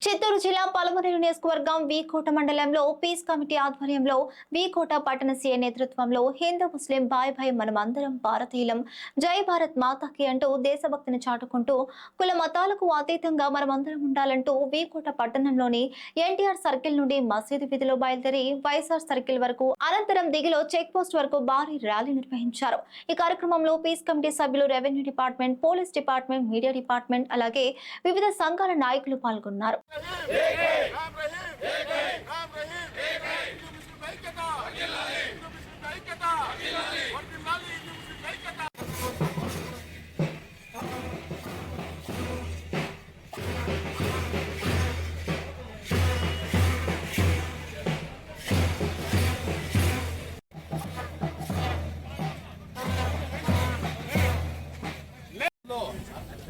చిత్తూరు జిల్లా పలమనేరు నియోజకవర్గం వీకోట మండలంలో పీస్ కమిటీ ఆధ్వర్యంలో వీకోట పట్టణ సీఏ నేతృత్వంలో హిందూ ముస్లిం భాయ్ భాయ్ మనమందరం భారతీయులం జై భారత్ మాతాకి అంటూ దేశభక్తిని చాటుకుంటూ కుల మతాలకు అతీతంగా మనమందరం ఉండాలంటూ వీకోట పట్టణంలోని ఎన్టీఆర్ సర్కిల్ నుండి మసీదు వీధిలో బయలుదేరి వైఎస్ఆర్ సర్కిల్ వరకు అనంతరం దిగిలో చెక్ పోస్ట్ వరకు భారీ ర్యాలీ నిర్వహించారు। ఈ కార్యక్రమంలో పీస్ కమిటీ సభ్యులు, revenue department, police department, media department అలాగే వివిధ సంఘాల నాయకులు పాల్గొన్నారు।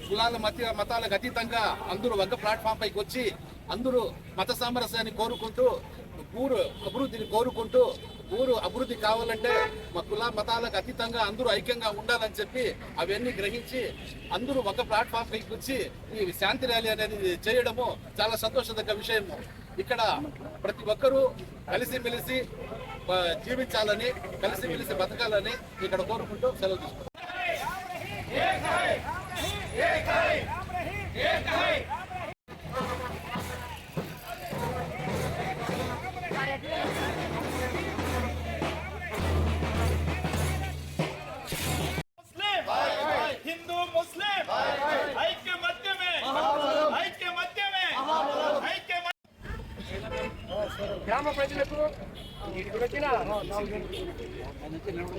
కులాల మతాలకు అతీతంగా అందరూ ఒక ప్లాట్ఫామ్ పైకి వచ్చి అందరూ మత సామరస్యాన్ని కోరుకుంటూ ఊరు అభివృద్ధిని కోరుకుంటూ ఊరు అభివృద్ధి కావాలంటే మా కుల మతాలకు అతీతంగా అందరూ ఐక్యంగా ఉండాలని చెప్పి అవన్నీ గ్రహించి అందరూ ఒక ప్లాట్ఫామ్ పైకి వచ్చి ఈ శాంతి ర్యాలీ అనేది చేయడము చాలా సంతోషదగ్గ విషయము। ఇక్కడ ప్రతి ఒక్కరూ కలిసిమెలిసి జీవించాలని, కలిసిమెలిసి బతకాలని ఇక్కడ కోరుకుంటూ సెలవు తీసుకుంటాం। हिंदू मुस्लिम ऐक्य मध्य में గ్రామ ప్రజలకు వచ్చిన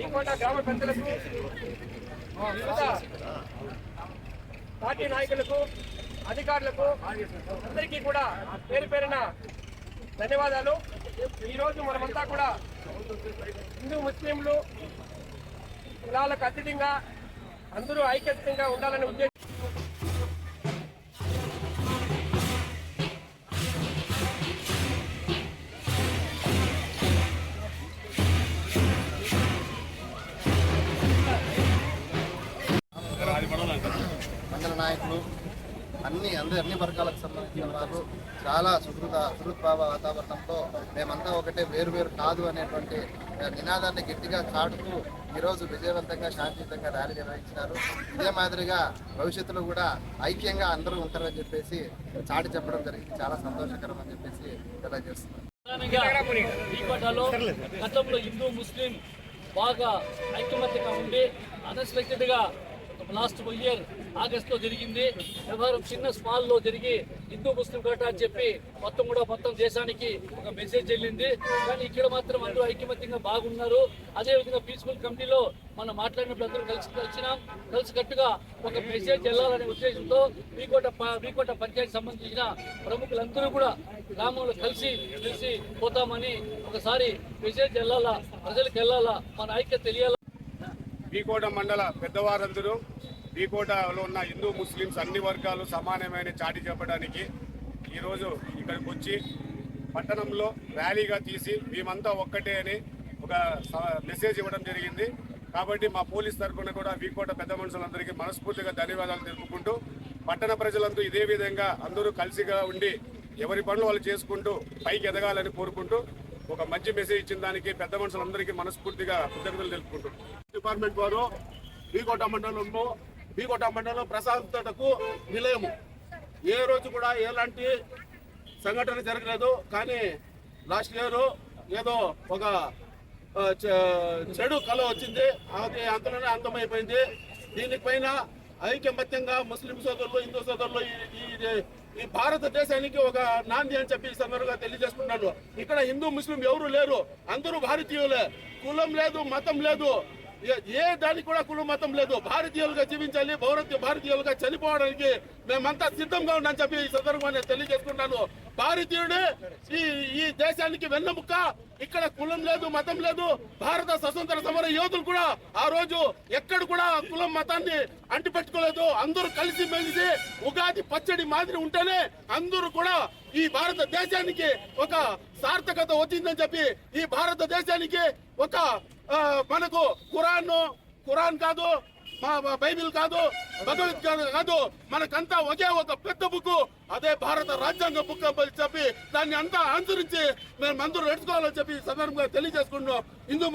ఇంకోట గ్రామ పెద్దలకు, వివిధ పార్టీ నాయకులకు, అధికారులకు అందరికీ కూడా పేరు పేరున ధన్యవాదాలు। ఈరోజు మనమంతా కూడా హిందూ ముస్లింలు కులాలకు అతీతంగా అందరూ ఐక్యతంగా ఉండాలని ఉద్దేశం మండల నాయకులు అన్ని వర్గాలకు సంబంధించిన వారు చాలా సుహృద్భావ వాతావరణంలో మేమంతా ఒకటే, వేరు వేరు కాదు అనేటువంటి నినాదాన్ని గట్టిగా చాటుతూ ఈరోజు విజయవంతంగా శాంతియుతంగా ర్యాలీ నిర్వహించినారు। ఇదే మాదిరిగా భవిష్యత్తులో కూడా ఐక్యంగా అందరూ ఉంటారని చెప్పేసి చాటి చెప్పడం జరిగింది। చాలా సంతోషకరం అని చెప్పేసి తెలియజేస్తున్నారు। గతంలో హిందూ ముస్లిం బాగా ఐక్యమత్యంగా ఉండి అన్ఎక్స్పెక్టెడ్గా లాస్ట్ ఇయర్ ఆగస్టులో జరిగింది వ్యవహారం, చిన్న స్మాల్లో జరిగి హిందూ ముస్లిం కట్ట అని చెప్పి మొత్తం దేశానికి ఒక మెసేజ్ వెళ్ళింది। కానీ ఇక్కడ మాత్రం అందరూ ఐక్యమత్యంగా బాగున్నారు। అదేవిధంగా పీస్ఫుల్ కమిటీలో మనం మాట్లాడినప్పుడు అందరూ కలిసికట్టుగా ఒక మెసేజ్ వెళ్ళాలనే ఉద్దేశంతో వీకోట పంచాయతీ సంబంధించిన ప్రముఖులందరూ కూడా గ్రామంలో కలిసి పోతామని ఒకసారి మెసేజ్ వెళ్ళాలా, ప్రజలకు వెళ్ళాలా, మన ఐక్యత తెలియాలా। వీకోట మండల పెద్దవారందరూ వీకోటలో ఉన్న హిందూ ముస్లిమ్స్ అన్ని వర్గాలు సమానమైన చాటి చెప్పడానికి ఈరోజు ఇక్కడికి వచ్చి పట్టణంలో ర్యాలీగా తీసి మేమంతా ఒక్కటే అని ఒక మెసేజ్ ఇవ్వడం జరిగింది। కాబట్టి మా పోలీస్ తరఫున కూడా వీకోట పెద్ద మనుషులందరికీ మనస్ఫూర్తిగా ధన్యవాదాలు తెలుపుకుంటూ పట్టణ ప్రజలందరూ ఇదే విధంగా అందరూ కలిసిగా ఉండి ఎవరి పనులు వాళ్ళు చేసుకుంటూ పైకి ఎదగాలని కోరుకుంటూ ఒక మంచి మెసేజ్ ఇచ్చిన దానికి పెద్ద మనుషులందరికీ మనస్ఫూర్తిగా కృతజ్ఞతలు తెలుపుకుంటూ డిపార్ట్మెంట్ వారు వీకోట మండలంలో ప్రశాంతతకు నిలయము, ఏ రోజు కూడా ఎలాంటి సంఘటన జరగలేదు। కానీ లాస్ట్ ఇయర్ ఏదో ఒక చెడు కళ వచ్చింది, అది అంతలోనే అంతమైపోయింది। దీనిపైన ఐక్యమత్యంగా ముస్లిం సోదరులు, హిందూ సోదరులు ఈ భారతదేశానికి ఒక నాంది అని చెప్పి ఈ సందర్భంగా తెలియజేస్తున్నాను। ఇక్కడ హిందూ ముస్లిం ఎవరు లేరు, అందరూ భారతీయులే, కులం లేదు, మతం లేదు, ఏ దానికి కూడా కులం మతం లేదు। భారతీయులుగా జీవించాలి, భారతీయులుగా చనిపోవడానికి మేమంతా సిద్ధంగా ఉన్నామని చెప్పి ఈ సందర్భంగా తెలియజేస్తున్నాను। భారతీయుడే ఈ దేశానికి వెన్నెముక్క, ఇక్కడ కులం లేదు, మతం లేదు। భారత స్వతంత్ర సమర యోధులు కూడా ఆ రోజు ఎక్కడ కూడా కులం మతాన్ని అంటిపెట్టుకోలేదు, అందరూ కలిసి మెలిసి ఉగాది పచ్చడి మాదిరి ఉంటేనే అందరూ కూడా ఈ భారతదేశానికి ఒక సార్థకత వచ్చిందని చెప్పి ఈ భారతదేశానికి ఒక మనకు ఖురాన్ కాదు మా బైబిల్ కాదు, భగవద్గీత కాదు, మనకంతా ఒకే ఒక పెద్ద బుక్, అదే భారత రాజ్యాంగ బుక్ అని చెప్పి దాన్ని అంతా అనుసరించి మేము అందరూ నడుచుకోవాలని చెప్పి ఈ సందర్భంగా తెలియజేసుకుంటున్నాం. హిందూ